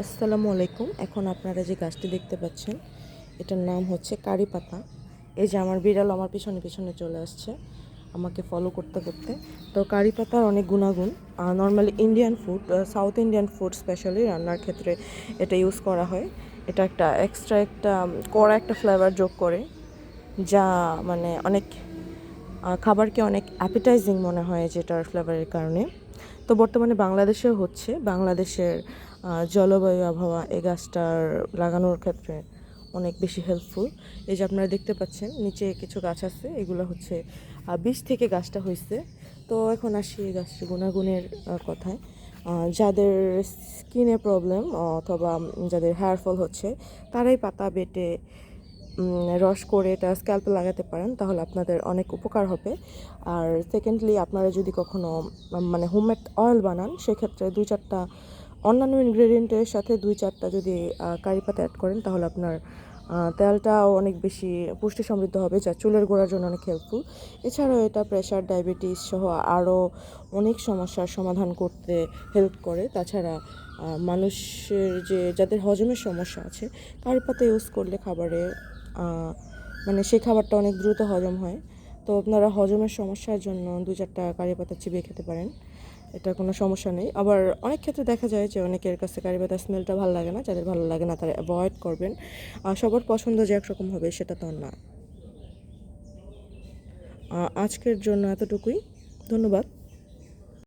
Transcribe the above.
আসসালামু আলাইকুম। এখন আপনারা যে গাছটি দেখতে পাচ্ছেন এটার নাম হচ্ছে কারি পাতা। এই যে আমার বিড়াল আমার পিছনে পিছনে চলে আসছে আমাকে ফলো করতে করতে। তো কারি পাতার অনেক গুণাগুণ। Normally Indian food, south Indian food specially রান্নার ক্ষেত্রে এটা ইউজ করা হয়। এটা একটা এক্সট্রা একটা কড়া একটা ফ্লেভার যোগ করে, যা মানে অনেক খাবারকে অনেক অ্যাপিটাইজিং মনে হয় যেটার ফ্লেভারের কারণে। তো বর্তমানে বাংলাদেশেও হচ্ছে। বাংলাদেশের জলবায়ু আবহাওয়া এই গাছটার লাগানোর ক্ষেত্রে অনেক বেশি হেল্পফুল। এই যে আপনারা দেখতে পাচ্ছেন নিচে কিছু গাছ আছে, এগুলো হচ্ছে বীজ থেকে গাছটা হয়েছে। তো এখন আসি এই গাছটির গুণাগুণের কথায়। যাদের স্কিনে প্রবলেম অথবা যাদের হেয়ার ফল হচ্ছে, তারাই পাতা বেটে রস করে এটা স্ক্যাল্পে লাগাতে পারেন, তাহলে আপনাদের অনেক উপকার হবে। আর সেকেন্ডলি, আপনারা যদি কখনো মানে হোমমেড অয়েল বানান, সেক্ষেত্রে 2-4টা অন্যান্য ইনগ্রেডিয়েন্টের সাথে 2-4টা যদি কারি পাতা অ্যাড করেন, তাহলে আপনার তেলটাও অনেক বেশি পুষ্টি সমৃদ্ধ হবে, যা চুলের গোড়ার জন্য অনেক হেল্পফুল। এছাড়াও এটা প্রেশার, ডায়াবেটিস সহ আরও অনেক সমস্যার সমাধান করতে হেল্প করে। তাছাড়া মানুষের যাদের হজমের সমস্যা আছে, কারি পাতা ইউজ করলে খাবারে মানে সেই খাবারটা অনেক দ্রুত হজম হয়। তো আপনারা হজমের সমস্যার জন্য 2-4টা কারি পাতা চিবিয়ে খেতে পারেন, এটা কোনো সমস্যা নেই। আবার অনেক ক্ষেত্রে দেখা যায় যে অনেকের কাছে কারি পাতার স্মেলটা ভালো লাগে না। যাদের ভালো লাগে না তারা অ্যাভয়েড করবেন। আর সবার পছন্দ যে একরকম হবে সেটা তো আর না। আজকের জন্য এতটুকুই। ধন্যবাদ।